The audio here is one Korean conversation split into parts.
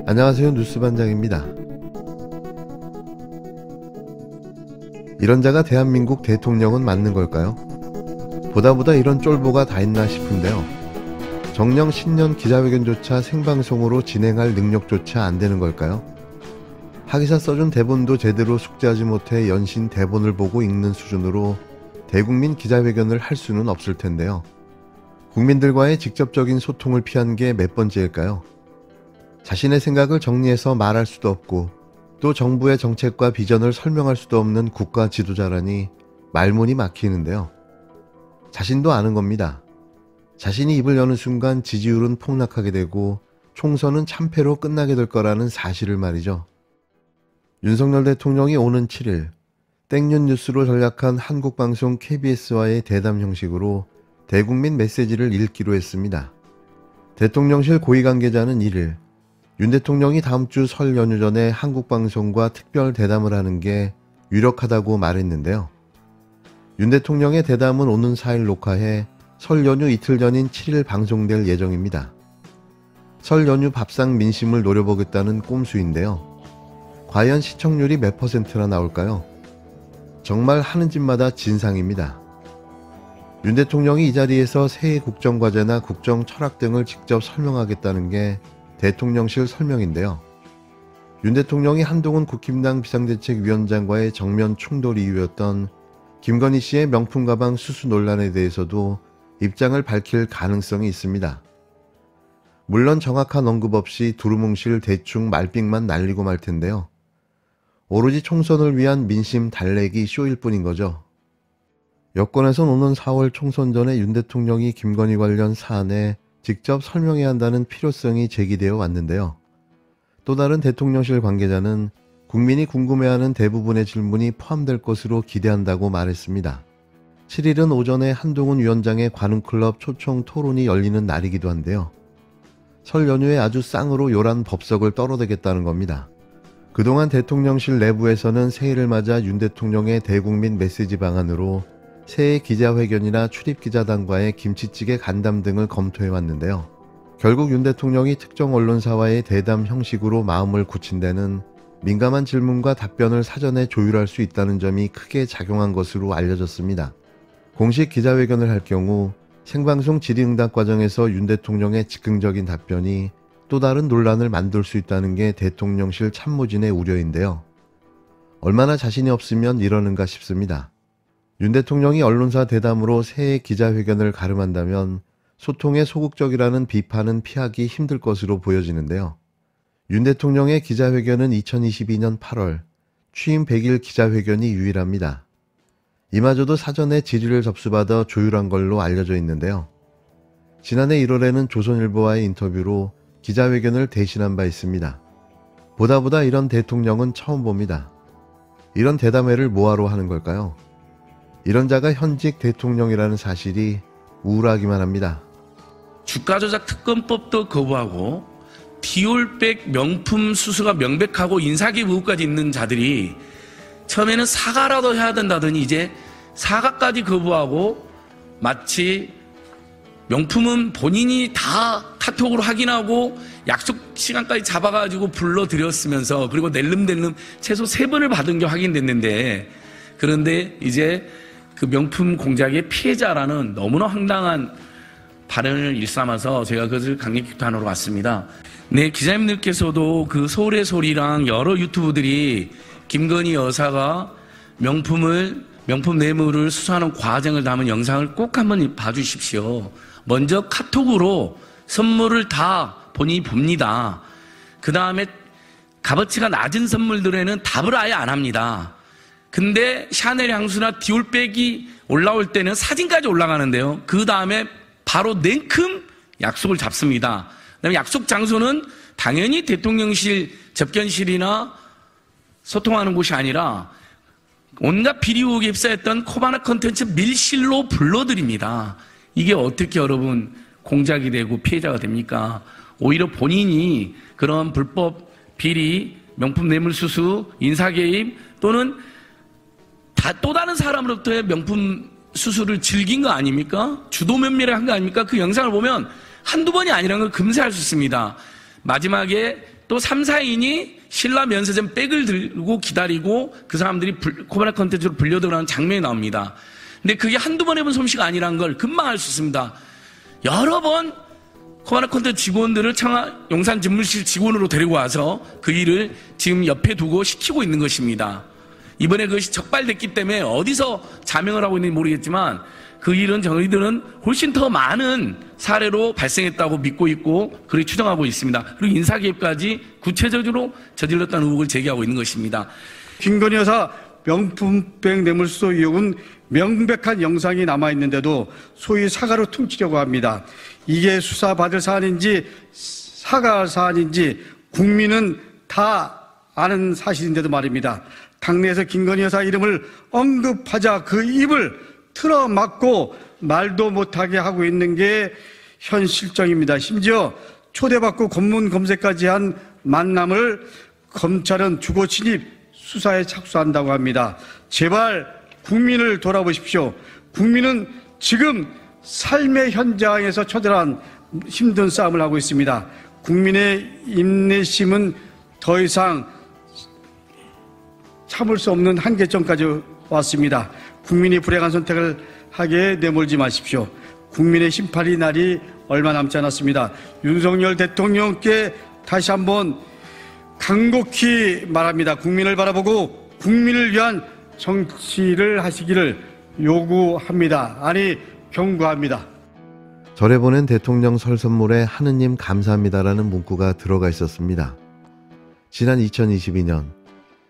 안녕하세요, 뉴스반장입니다. 이런 자가 대한민국 대통령은 맞는 걸까요? 보다 이런 쫄보가 다 있나 싶은데요. 정녕 신년 기자회견조차 생방송으로 진행할 능력조차 안 되는 걸까요? 하기사 써준 대본도 제대로 숙지하지 못해 연신 대본을 보고 읽는 수준으로 대국민 기자회견을 할 수는 없을 텐데요. 국민들과의 직접적인 소통을 피한 게 몇 번째일까요? 자신의 생각을 정리해서 말할 수도 없고 또 정부의 정책과 비전을 설명할 수도 없는 국가 지도자라니 말문이 막히는데요. 자신도 아는 겁니다. 자신이 입을 여는 순간 지지율은 폭락하게 되고 총선은 참패로 끝나게 될 거라는 사실을 말이죠. 윤석열 대통령이 오는 7일 땡볕 뉴스로 전략한 한국방송 KBS와의 대담 형식으로 대국민 메시지를 읽기로 했습니다. 대통령실 고위 관계자는 1일 윤 대통령이 다음 주 설 연휴 전에 한국방송과 특별 대담을 하는 게 유력하다고 말했는데요. 윤 대통령의 대담은 오는 4일 녹화해 설 연휴 이틀 전인 7일 방송될 예정입니다. 설 연휴 밥상 민심을 노려보겠다는 꼼수인데요. 과연 시청률이 몇 %나 나올까요? 정말 하는 짓마다 진상입니다. 윤 대통령이 이 자리에서 새해 국정과제나 국정 철학 등을 직접 설명하겠다는 게 대통령실 설명인데요. 윤 대통령이 한동훈 국힘당 비상대책위원장과의 정면 충돌 이유였던 김건희 씨의 명품 가방 수수 논란에 대해서도 입장을 밝힐 가능성이 있습니다. 물론 정확한 언급 없이 두루뭉실 대충 말빅만 날리고 말 텐데요. 오로지 총선을 위한 민심 달래기 쇼일 뿐인 거죠. 여권에선 오는 4월 총선 전에 윤 대통령이 김건희 관련 사안에 직접 설명해야 한다는 필요성이 제기되어 왔는데요. 또 다른 대통령실 관계자는 국민이 궁금해하는 대부분의 질문이 포함될 것으로 기대한다고 말했습니다. 7일은 오전에 한동훈 위원장의 관훈클럽 초청 토론이 열리는 날이기도 한데요. 설 연휴에 아주 쌍으로 요란 법석을 떨어대겠다는 겁니다. 그동안 대통령실 내부에서는 새해를 맞아 윤 대통령의 대국민 메시지 방안으로 새해 기자회견이나 출입기자단과의 김치찌개 간담 등을 검토해 왔는데요. 결국 윤 대통령이 특정 언론사와의 대담 형식으로 마음을 굳힌 데는 민감한 질문과 답변을 사전에 조율할 수 있다는 점이 크게 작용한 것으로 알려졌습니다. 공식 기자회견을 할 경우 생방송 질의응답 과정에서 윤 대통령의 즉흥적인 답변이 또 다른 논란을 만들 수 있다는 게 대통령실 참모진의 우려인데요. 얼마나 자신이 없으면 이러는가 싶습니다. 윤 대통령이 언론사 대담으로 새해 기자회견을 가름한다면 소통에 소극적이라는 비판은 피하기 힘들 것으로 보여지는데요. 윤 대통령의 기자회견은 2022년 8월 취임 100일 기자회견이 유일합니다. 이마저도 사전에 질의를 접수받아 조율한 걸로 알려져 있는데요. 지난해 1월에는 조선일보와의 인터뷰로 기자회견을 대신한 바 있습니다. 보다 이런 대통령은 처음 봅니다. 이런 대담회를 뭐하러 하는 걸까요? 이런 자가 현직 대통령이라는 사실이 우울하기만 합니다. 주가조작 특검법도 거부하고 디올백 명품 수수가 명백하고 인사기획 의혹까지 있는 자들이 처음에는 사과라도 해야 된다더니 이제 사과까지 거부하고 마치 명품은 본인이 다 카톡으로 확인하고 약속 시간까지 잡아가지고 불러드렸으면서 그리고 낼름낼름 최소 3번을 받은 게 확인됐는데, 그런데 이제 그 명품 공작의 피해자라는 너무나 황당한 발언을 일삼아서 제가 그것을 강력 규탄하러 왔습니다. 네, 기자님들께서도 그 서울의 소리랑 여러 유튜브들이 김건희 여사가 명품 뇌물을 수수하는 과정을 담은 영상을 꼭 한번 봐주십시오. 먼저 카톡으로 선물을 다 본인이 봅니다. 그 다음에 값어치가 낮은 선물들에는 답을 아예 안 합니다. 근데 샤넬 향수나 디올백이 올라올 때는 사진까지 올라가는데요. 그 다음에 바로 냉큼 약속을 잡습니다. 그다음에 약속 장소는 당연히 대통령실 접견실이나 소통하는 곳이 아니라 온갖 비리 의혹에 휩싸였던 코바나 컨텐츠 밀실로 불러드립니다. 이게 어떻게 여러분 공작이 되고 피해자가 됩니까? 오히려 본인이 그런 불법 비리, 명품 뇌물수수, 인사개입 또는 또 다른 사람으로부터의 명품 수술을 즐긴 거 아닙니까? 주도 면밀하게 한 거 아닙니까? 그 영상을 보면 한두 번이 아니라는 걸 금세할 수 있습니다. 마지막에 또 3, 4인이 신라 면세점 백을 들고 기다리고 그 사람들이 코바나 컨텐츠로 불려들어가는 장면이 나옵니다. 근데 그게 한두 번 해본 솜씨가 아니라는 걸 금방 알 수 있습니다. 여러 번 코바나 컨텐츠 직원들을 용산 집무실 직원으로 데리고 와서 그 일을 지금 옆에 두고 시키고 있는 것입니다. 이번에 그것이 적발됐기 때문에 어디서 자명을 하고 있는지 모르겠지만 그 일은 저희들은 훨씬 더 많은 사례로 발생했다고 믿고 있고 그렇게 추정하고 있습니다. 그리고 인사개입까지 구체적으로 저질렀다는 의혹을 제기하고 있는 것입니다. 김건희 여사 명품백 뇌물수수 의혹은 명백한 영상이 남아있는데도 소위 사과로 퉁치려고 합니다. 이게 수사받을 사안인지 사과할 사안인지 국민은 다 아는 사실인데도 말입니다. 당내에서 김건희 여사 이름을 언급하자 그 입을 틀어막고 말도 못하게 하고 있는 게 현 실정입니다. 심지어 초대받고 검문 검색까지 한 만남을 검찰은 주거 침입 수사에 착수한다고 합니다. 제발 국민을 돌아보십시오. 국민은 지금 삶의 현장에서 처절한 힘든 싸움을 하고 있습니다. 국민의 인내심은 더 이상 참을 수 없는 한계점까지 왔습니다. 국민이 불행한 선택을 하게 내몰지 마십시오. 국민의 심판의 날이 얼마 남지 않았습니다. 윤석열 대통령께 다시 한번 간곡히 말합니다. 국민을 바라보고 국민을 위한 정치를 하시기를 요구합니다. 아니 경고합니다. 절에 보낸 대통령 설 선물에 하느님 감사합니다라는 문구가 들어가 있었습니다. 지난 2022년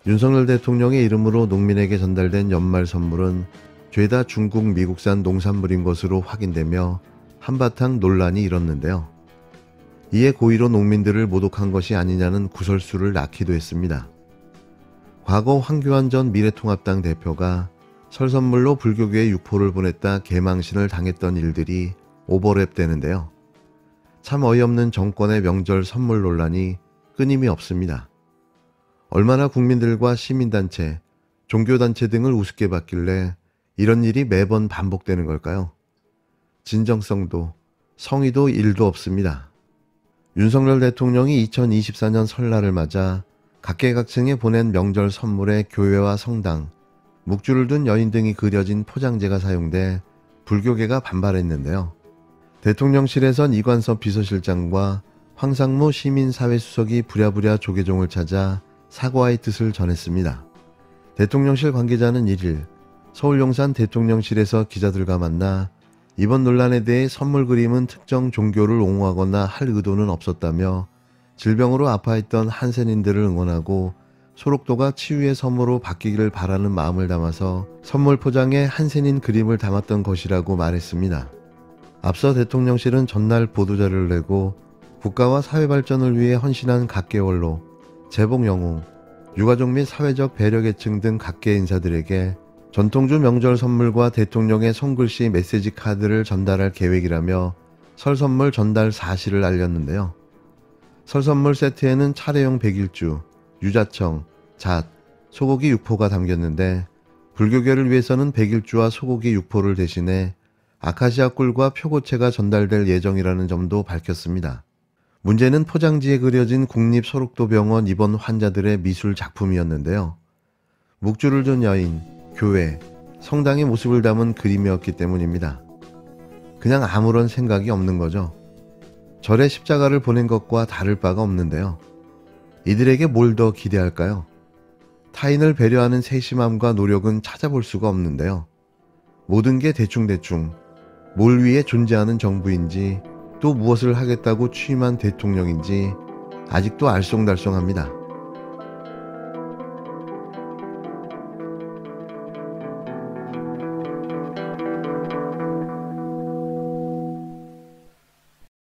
윤석열 대통령의 이름으로 농민에게 전달된 연말 선물은 죄다 중국, 미국산 농산물인 것으로 확인되며 한바탕 논란이 일었는데요. 이에 고의로 농민들을 모독한 것이 아니냐는 구설수를 낳기도 했습니다. 과거 황교안 전 미래통합당 대표가 설 선물로 불교계에 육포를 보냈다 개망신을 당했던 일들이 오버랩되는데요. 참 어이없는 정권의 명절 선물 논란이 끊임이 없습니다. 얼마나 국민들과 시민단체, 종교단체 등을 우습게 봤길래 이런 일이 매번 반복되는 걸까요? 진정성도 성의도 1도 없습니다. 윤석열 대통령이 2024년 설날을 맞아 각계각층에 보낸 명절 선물에 교회와 성당, 묵주를 둔 여인 등이 그려진 포장재가 사용돼 불교계가 반발했는데요. 대통령실에선 이관섭 비서실장과 황상무 시민사회수석이 부랴부랴 조계종을 찾아 사과의 뜻을 전했습니다. 대통령실 관계자는 1일 서울 용산 대통령실에서 기자들과 만나 이번 논란에 대해 선물 그림은 특정 종교를 옹호하거나 할 의도는 없었다며 질병으로 아파했던 한센인들을 응원하고 소록도가 치유의 섬으로 바뀌기를 바라는 마음을 담아서 선물 포장에 한센인 그림을 담았던 것이라고 말했습니다. 앞서 대통령실은 전날 보도자료를 내고 국가와 사회 발전을 위해 헌신한 각계원로, 재봉영웅, 유가족 및 사회적 배려계층 등 각계 인사들에게 전통주 명절 선물과 대통령의 손글씨 메시지 카드를 전달할 계획이라며 설 선물 전달 사실을 알렸는데요. 설 선물 세트에는 차례용 백일주, 유자청, 잣, 소고기 육포가 담겼는데 불교계를 위해서는 백일주와 소고기 육포를 대신해 아카시아 꿀과 표고체가 전달될 예정이라는 점도 밝혔습니다. 문제는 포장지에 그려진 국립소록도병원 입원 환자들의 미술 작품이었는데요. 묵주를 둔 여인, 교회, 성당의 모습을 담은 그림이었기 때문입니다. 그냥 아무런 생각이 없는 거죠. 절에 십자가를 보낸 것과 다를 바가 없는데요. 이들에게 뭘 더 기대할까요? 타인을 배려하는 세심함과 노력은 찾아볼 수가 없는데요. 모든 게 대충대충, 뭘 위해 존재하는 정부인지 또 무엇을 하겠다고 취임한 대통령인지 아직도 알쏭달쏭합니다.